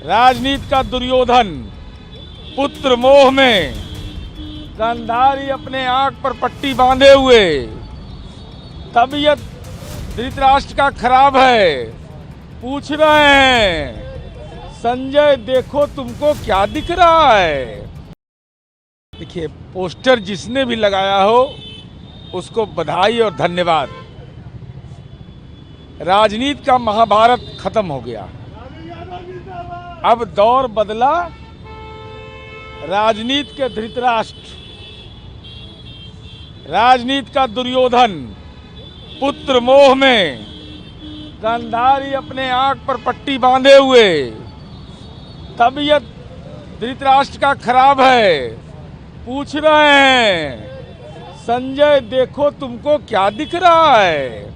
राजनीति का दुर्योधन पुत्र मोह में गांधारी अपने आंख पर पट्टी बांधे हुए, तबीयत धृतराष्ट्र का खराब है, पूछ रहे हैं संजय देखो तुमको क्या दिख रहा है। देखिए, पोस्टर जिसने भी लगाया हो उसको बधाई और धन्यवाद। राजनीति का महाभारत खत्म हो गया, अब दौर बदला। राजनीति के धृतराष्ट्र, राजनीति का दुर्योधन पुत्र मोह में गांधारी अपने आंख पर पट्टी बांधे हुए, तबीयत धृतराष्ट्र का खराब है, पूछ रहे हैं संजय देखो तुमको क्या दिख रहा है।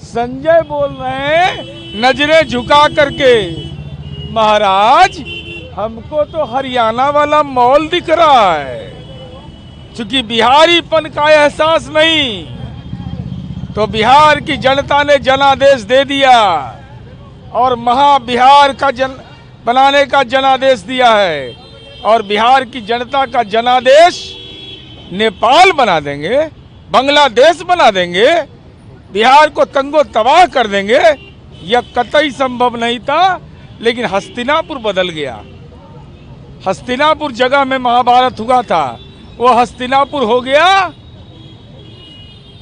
संजय बोल रहे हैं नजरें झुका करके, महाराज हमको तो हरियाणा वाला मॉल दिख रहा है। चूंकि बिहारीपन का एहसास नहीं, तो बिहार की जनता ने जनादेश दे दिया और महाबिहार का बनाने का जनादेश दिया है। और बिहार की जनता का जनादेश नेपाल बना देंगे, बांग्लादेश बना देंगे, बिहार को तंगो तबाह कर देंगे। यह कतई संभव नहीं था, लेकिन हस्तिनापुर बदल गया। हस्तिनापुर जगह में महाभारत हुआ था, वो हस्तिनापुर हो गया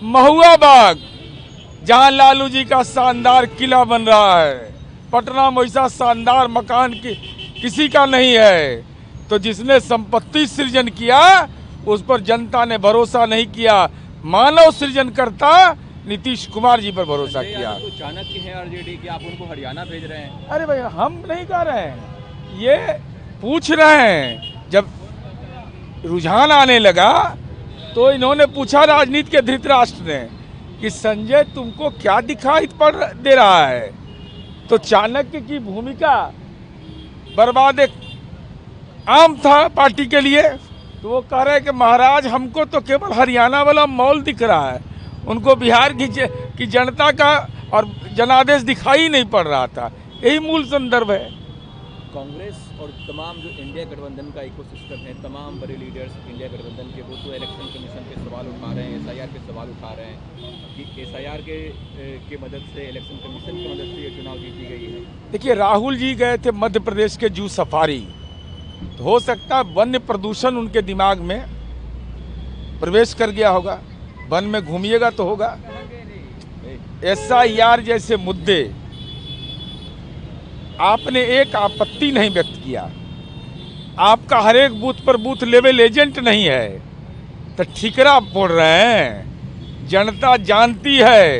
महुआ बाग, जहां लालू जी का शानदार किला बन रहा है। पटना में ऐसा शानदार मकान किसी का नहीं है। तो जिसने संपत्ति सृजन किया उस पर जनता ने भरोसा नहीं किया, मानव सृजन करता नीतीश कुमार जी पर भरोसा किया। तो चाणक्य है आरजेडी कि आप उनको हरियाणा भेज रहे हैं? अरे भाई, हम नहीं कह रहे हैं, ये पूछ रहे हैं। जब रुझान आने लगा तो इन्होंने पूछा राजनीति के धृतराष्ट्र ने कि संजय तुमको क्या दिखाई पड़ दे रहा है। तो चाणक्य की भूमिका बर्बाद आम था पार्टी के लिए। तो वो कह रहे हैं कि महाराज हमको तो केवल हरियाणा वाला मॉल दिख रहा है, उनको बिहार की जनता का और जनादेश दिखाई नहीं पड़ रहा था। यही मूल संदर्भ है। कांग्रेस और तमाम जो इंडिया गठबंधन का इकोसिस्टम है, तमाम बड़े लीडर्स इंडिया गठबंधन के, वो तो इलेक्शन कमीशन पे सवाल उठा रहे हैं, एसआईआर पे सवाल उठा रहे हैं कि एसआईआर के मदद से, इलेक्शन कमीशन की मदद से ये चुनाव जीती गई है। देखिए, राहुल जी गए थे मध्य प्रदेश के जू सफारी, तो हो सकता है वन्य प्रदूषण उनके दिमाग में प्रवेश कर गया होगा। वन में घूमिएगा तो होगा। एसआईआर जैसे मुद्दे आपने एक आपत्ति नहीं व्यक्त किया, आपका हर एक बूथ पर बूथ लेवल एजेंट नहीं है, तो ठिकरा फोड़ रहे हैं। जनता जानती है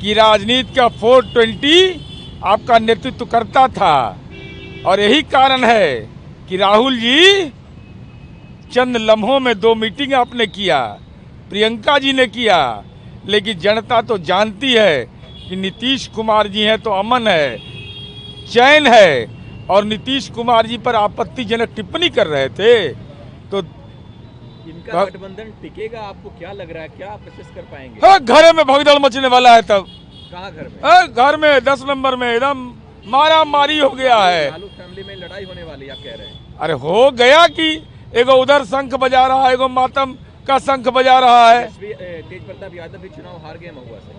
कि राजनीति का 420 आपका नेतृत्व करता था, और यही कारण है कि राहुल जी चंद लम्हों में 2 मीटिंग आपने किया, प्रियंका जी ने किया, लेकिन जनता तो जानती है कि नीतीश कुमार जी हैं तो अमन है, चैन है। और नीतीश कुमार जी पर आपत्तिजनक टिप्पणी कर रहे थे तो इनका गठबंधन टिकेगा? आपको क्या लग रहा है, क्या आप प्रोसेस कर पाएंगे? हाँ, घर में भगदड़ मचने वाला है। तब कहाँ घर में? घर में 10 नंबर में एकदम मारा मारी हो गया है। लालू फैमिली में लड़ाई होने वाली, आप कह रहे हैं? अरे हो गया कि एगो उधर शंख बजा रहा है, एगो मातम का शंख बजा रहा है। तेज प्रताप यादव भी चुनाव हार गए महुआ से।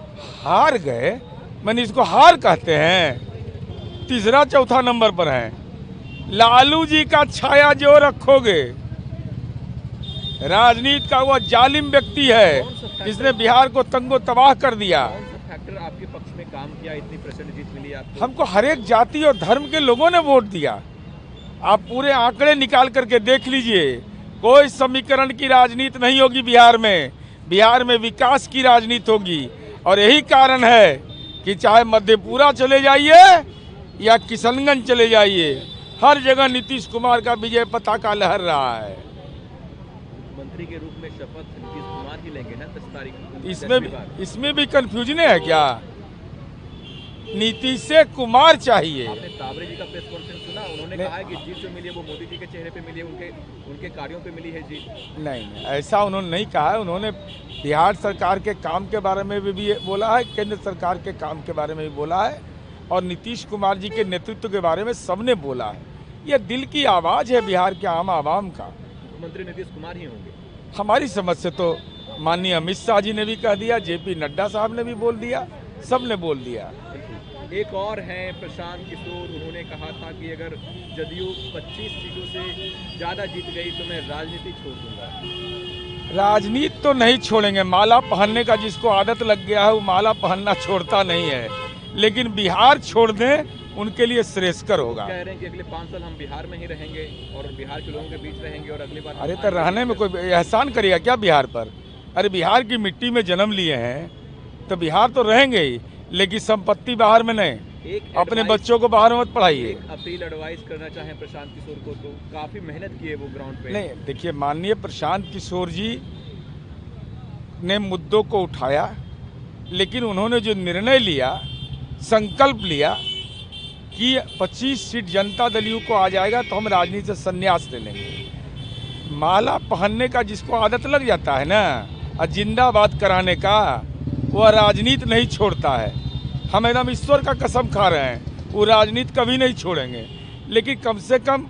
हार गए? मैंने इसको हार कहते हैं। तीसरा चौथा नंबर पर है। लालू जी का छाया जो रखोगे, राजनीति का वो जालिम व्यक्ति है जिसने बिहार को तंगो तबाह कर दिया। कौन सा फैक्टर आपके पक्ष में काम किया, इतनी % जीत मिली आपको? हमको हर एक जाति और धर्म के लोगों ने वोट दिया। आप पूरे आंकड़े निकाल करके देख लीजिए। कोई समीकरण की राजनीति नहीं होगी बिहार में। बिहार में विकास की राजनीति होगी, और यही कारण है कि चाहे मधेपुरा चले जाइए या किशनगंज चले जाइए, हर जगह नीतीश कुमार का विजय पताका लहर रहा है। मंत्री के रूप में शपथ नीतीश कुमार ही लेंगे ना 10 तारीख को? इसमें भी कंफ्यूजन है क्या? नीतीश से कुमार चाहिए। आपने ताबरे जी का प्रेस कॉन्फ्रेंस सुना? उन्होंने कहा है कि जीत जो मिली है वो मोदी जी के चेहरे पे मिली है, उनके कार्यों पे मिली है जीत। नहीं, ऐसा उन्होंने नहीं कहा है। उन्होंने बिहार सरकार के काम के बारे में भी बोला है, केंद्र सरकार के काम के बारे में भी बोला है। और नीतीश कुमार जी के नेतृत्व के बारे में सबने बोला है। ये दिल की आवाज़ है बिहार के आम आवाम का। मुख्यमंत्री नीतीश कुमार ही होंगे? हमारी समझ से तो माननीय अमित शाह जी ने भी कह दिया, जेपी नड्डा साहब ने भी बोल दिया, सब ने बोल दिया। एक और हैं प्रशांत किशोर, उन्होंने कहा था कि अगर जदयू 25 सीटों से ज़्यादा जीत गई तो मैं राजनीति छोड़ दूंगा। राजनीति तो नहीं छोड़ेंगे, माला पहनने का जिसको आदत लग गया है वो माला पहनना छोड़ता नहीं है, लेकिन बिहार छोड़ दें उनके लिए श्रेयस्कर होगा। कह रहे हैं कि अगले 5 साल हम बिहार में ही रहेंगे और बिहार के लोगों के बीच रहेंगे और अगली बार। अरे तो रहने में कोई एहसान करेगा क्या बिहार पर? अरे बिहार की मिट्टी में जन्म लिए हैं तो बिहार तो रहेंगे ही, लेकिन संपत्ति बाहर में नहीं। अपने बच्चों को बाहर मत पढ़ाइए। अपील एडवाइस करना चाहें प्रशांत किशोर को, तो काफ़ी मेहनत की है वो ग्राउंड पे। नहीं, देखिए माननीय प्रशांत किशोर जी ने मुद्दों को उठाया, लेकिन उन्होंने जो निर्णय लिया, संकल्प लिया कि 25 सीट जनता दल यू को आ जाएगा तो हम राजनीति से संन्यास ले लेंगे। माला पहनने का जिसको आदत लग जाता है ना, और जिंदाबाद कराने का, वह राजनीति नहीं छोड़ता है। हम एकदम ईश्वर का कसम खा रहे हैं, वो राजनीति कभी नहीं छोड़ेंगे। लेकिन कम से कम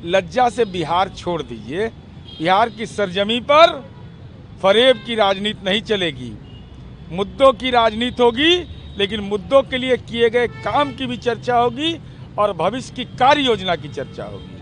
लज्जा से बिहार छोड़ दीजिए। बिहार की सरजमी पर फरेब की राजनीति नहीं चलेगी, मुद्दों की राजनीति होगी, लेकिन मुद्दों के लिए किए गए काम की भी चर्चा होगी और भविष्य की कार्य योजना की चर्चा होगी।